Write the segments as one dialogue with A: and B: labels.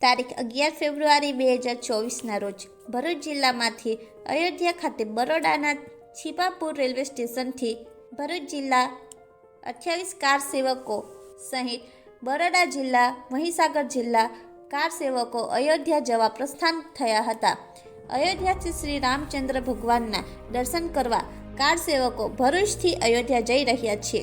A: તારીખ 11 ફેબ્રુઆરી 2024ના રોજ ભરૂચ જિલ્લામાંથી અયોધ્યા ખાતે બરોડાના છીપાપુર રેલવે સ્ટેશનથી ભરૂચ જિલ્લા 28 કાર સેવકો સહિત બરોડા જિલ્લા, મહીસાગર જિલ્લા કાર સેવકો અયોધ્યા જવા પ્રસ્થાન થયા હતા. અયોધ્યાથી શ્રી રામચંદ્ર ભગવાનના દર્શન કરવા કાર સેવકો ભરૂચથી અયોધ્યા જઈ રહ્યા છે.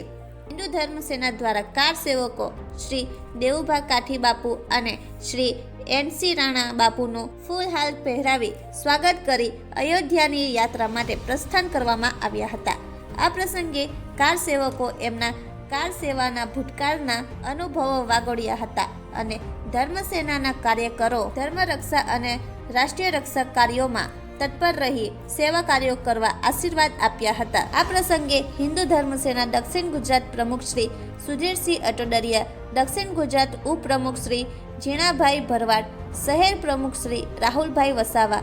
A: હિન્દુ ધર્મ સેના દ્વારા કાર સેવકો શ્રી દેવુભા કાઠી બાપુ અને શ્રી એનસી રાણા બાપુનું ફૂલ હાલ પહેરાવી સ્વાગત કરી અયોધ્યાની યાત્રા માટે પ્રસ્થાન કરવામાં આવ્યા હતા. આ પ્રસંગે કાર સેવકો એમના કાર સેવાના ભૂતકાળના અનુભવો વાગોળ્યા હતા અને ધર્મસેનાના કાર્યકરો ધર્મરક્ષા અને રાષ્ટ્રીય રક્ષા કાર્યોમાં તત્પર રહી સેવા કાર્યો કરવા આશીર્વાદ આપ્યા હતા. આ પ્રસંગે હિન્દુ ધર્મસેના દક્ષિણ ગુજરાત પ્રમુખ શ્રી સુધીરસિંહ અટોડરિયા, દક્ષિણ ગુજરાત ઉપપ્રમુખ શ્રી જીણાભાઈ ભરવાડ, શહેર પ્રમુખ શ્રી રાહુલભાઈ વસાવા,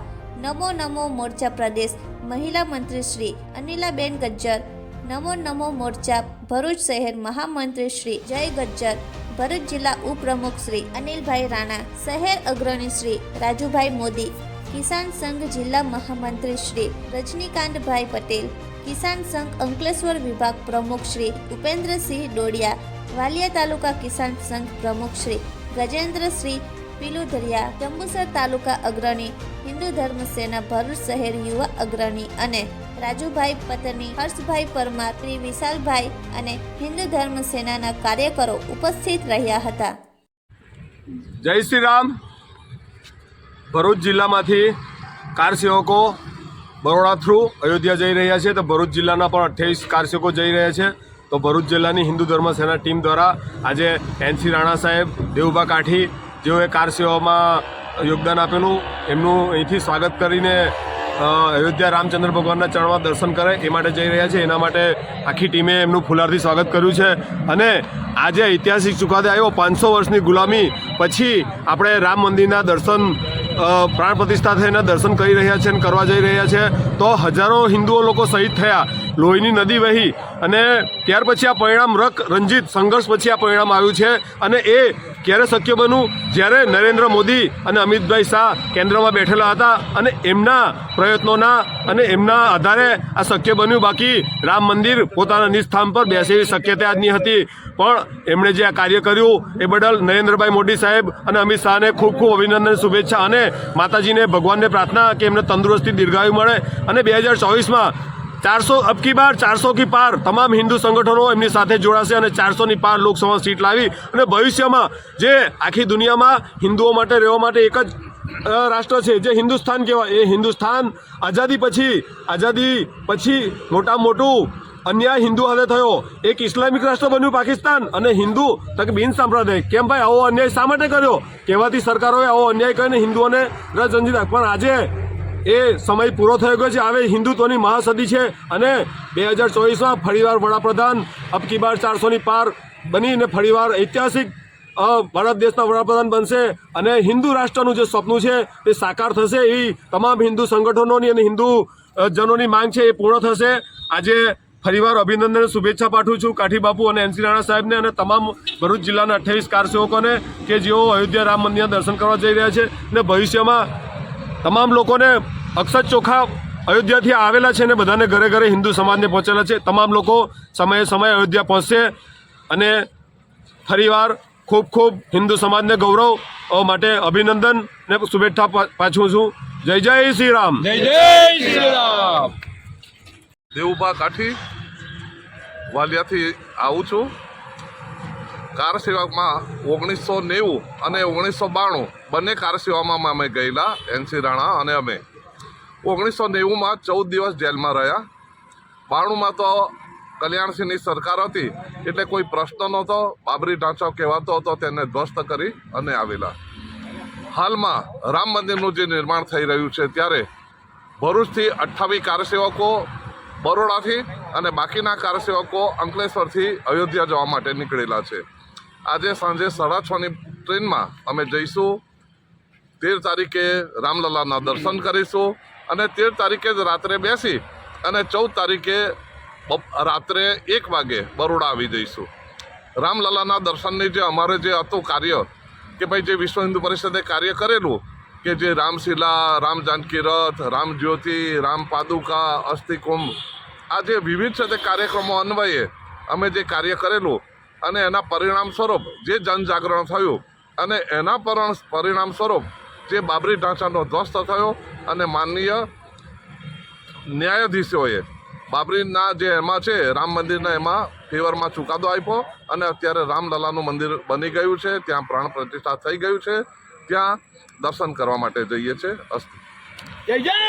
A: નમો મોરચા પ્રદેશ મહિલા મંત્રી શ્રી અનિલાબેન ગજ્જર, નમો મોરચા ભરૂચ શહેર મહામંત્રી શ્રી જય ગજ્જર, ભરૂચ જિલ્લા ઉપપ્રમુખ શ્રી અનિલભાઈ રાણા, શહેર અગ્રણી શ્રી રાજુભાઈ મોદી, કિસાન સંઘ જિલ્લા મહામંત્રી શ્રી રજનીકાંતભાઈ પટેલ, કિસાન સંઘ અંકલેશ્વર વિભાગ પ્રમુખ શ્રી ઉપેન્દ્રસિંહ ડોડિયા, વાલિયા તાલુકા કિસાન સંઘ પ્રમુખ શ્રી ગજેન્દ્રસિંહ પીલુધરિયા, જંબુસર તાલુકા અગ્રણી હિન્દુ ધર્મ સેના ભરૂચ શહેર યુવા અગ્રણી અને રાજુભાઈ પત્ની, હર્ષભાઈ પરમાર, શ્રી વિશાલભાઈ અને હિન્દુ ધર્મ સેનાના કાર્યકરો ઉપસ્થિત રહ્યા હતા.
B: જય શ્રી રામ. ભરૂચ જિલ્લામાંથી કાર સેવકો બરોડા થ્રુ અયોધ્યા જઈ રહ્યા છે. તો ભરૂચ જિલ્લાના પણ 28 કાર સેવકો જઈ રહ્યા છે. તો ભરૂચ જિલ્લાની હિન્દુ ધર્મ સેના ટીમ દ્વારા આજે એનસી રાણા સાહેબ, દેવુભા કાઠી જેઓએ કાર સેવામાં યોગદાન આપેલું, એમનું અહીંથી સ્વાગત કરીને અયોધ્યા રામચંદ્ર ભગવાનના ચરણમાં દર્શન કરે એ માટે જઈ રહ્યા છે. એના માટે આખી ટીમે એમનું ફુલારથી સ્વાગત કર્યું છે. અને આજે ઐતિહાસિક ચુકાદો આવ્યો, 500 વર્ષની ગુલામી પછી આપણે રામ મંદિરના દર્શન પ્રાણ પ્રતિષ્ઠા થઈને દર્શન કરી રહ્યા છે અને કરવા જઈ રહ્યા છે. તો હજારો હિન્દુઓ લોકો શહીદ થયા, લોહીની નદી વહી અને ત્યાર પછી આ પરિણામ રંજિત સંઘર્ષ પછી આ પરિણામ આવ્યું છે. અને એ ક્યારે શક્ય બન્યું? જ્યારે નરેન્દ્ર મોદી અને અમિતભાઈ શાહ કેન્દ્રમાં બેઠેલા હતા અને એમના પ્રયત્નોના અને એમના આધારે આ શક્ય બન્યું. બાકી રામ મંદિર પોતાના નિજ સ્થાન પર બેસે એવી શક્યતા જ નહીં હતી. પણ એમણે જે આ કાર્ય કર્યું એ બદલ નરેન્દ્રભાઈ મોદી સાહેબ અને અમિત શાહને ખૂબ ખૂબ અભિનંદન, શુભેચ્છા અને માતાજીને ભગવાનને પ્રાર્થના કે એમને તંદુરસ્તી, દીર્ઘાયુ મળે. અને 2024માં 400 કી પાર તમામ હિન્દુ સંગઠનો એમની સાથે જોડાશે અને 400ની પાર લોકસભા સીટ લાવી અને ભવિષ્યમાં જે આખી દુનિયામાં હિન્દુઓ માટે રહેવા માટે એક જ રાષ્ટ્ર છે જે હિન્દુસ્તાન કહેવાય, એ હિન્દુસ્તાન આઝાદી પછી મોટામાં મોટું અન્યાય હિન્દુ હાથે થયો. એક ઇસ્લામિક રાષ્ટ્ર બન્યું પાકિસ્તાન અને હિન્દુ તક બિન સાંપ્રદાયિક. કેમ ભાઈ આવો અન્યાય શા માટે કર્યો? કહેવાથી સરકારોએ આવો અન્યાય કરીને હિન્દુઓને રજંજીત. પણ આજે એ સમય પૂરો થઈ ગયો છે. હવે હિન્દુત્વની મહાસદી છે અને 2024માં ફરીવાર વડાપ્રધાન અબકી બાર 400ની પાર બનીને ફરીવાર ઐતિહાસિક ભારત દેશના વડાપ્રધાન બનશે અને હિન્દુ રાષ્ટ્રનું જે સપનું છે તે સાકાર થશે. એવી તમામ હિન્દુ સંગઠનોની અને હિન્દુ જનોની માંગ છે એ પૂર્ણ થશે. આજે ફરીવાર અભિનંદન, શુભેચ્છા પાઠવું છું કાઠી બાપુ અને એનસી રાણા સાહેબને અને તમામ ભરૂચ જિલ્લાના 28 કાર સેવકોને કે જેઓ અયોધ્યા રામ મંદિરના દર્શન કરવા જઈ રહ્યા છે. અને ભવિષ્યમાં તમામ લોકોને અક્ષત ચોખા અયોધ્યાથી આવેલા છે અને બધાને ઘરે ઘરે હિન્દુ સમાજને પહોંચેલા છે. તમામ લોકો સમયે અયોધ્યા પહોંચશે અને ફરીવાર ખૂબ હિન્દુ સમાજને ગૌરવ માટે અભિનંદન ને શુભેચ્છા પાછું છું. જય શ્રી રામ.
C: જય શ્રી રામ.
D: દેવુભા કાઠી વાલિયાથી આવું છું. કાર સેવામાં 1990 અને 1992 બંને કાર સેવામાં અમે ગયેલા, એનસી રાણા અને અમે. 1990માં 14 દિવસ જેલમાં રહ્યા. 92માં તો કલ્યાણસિંહની સરકાર હતી એટલે કોઈ પ્રશ્ન નહોતો. બાબરી ઢાંચો કહેવાતો હતો તેને ધ્વસ્ત કરી અને આવેલા. હાલમાં રામ મંદિરનું જે નિર્માણ થઈ રહ્યું છે ત્યારે ભરૂચથી 28 કાર સેવકો, બરોડાથી અને બાકીના કાર સેવકો અંકલેશ્વરથી અયોધ્યા જવા માટે નીકળેલા છે. આજે સાંજે 6:30ની ટ્રેનમાં અમે જઈશું. 13 તારીખે રામલલાના દર્શન કરીશું અને 13 તારીખે જ રાત્રે બેસી અને 14 તારીખે રાત્રે 1 વાગે બરોડા આવી જઈશું. રામલલાના દર્શનની જે અમારે જે હતું કાર્ય કે ભાઈ જે વિશ્વ હિન્દુ પરિષદે કાર્ય કરેલું કે જે રામશિલા, રામ જાનકી રથ, રામ જ્યોતિ, રામ પાદુકા, અસ્થિકુંભ, આ જે વિવિધ છે તે કાર્યક્રમો અન્વયે અમે જે કાર્ય કરેલું અને એના પરિણામ સ્વરૂપ જે જનજાગરણ થયું અને એના પરિણામ સ્વરૂપ જે બાબરી ઢાંચાનો ધ્વસ્ત થયો અને માનનીય ન્યાયાધીશોએ બાબરીના જે એમાં છે રામ મંદિરના એમાં ફેવરમાં ચુકાદો આપ્યો અને અત્યારે રામલલાનું મંદિર બની ગયું છે, ત્યાં પ્રાણ પ્રતિષ્ઠા થઈ ગયું છે, ત્યાં દર્શન કરવા માટે જઈએ છીએ. અસ્તુ.
C: જય જય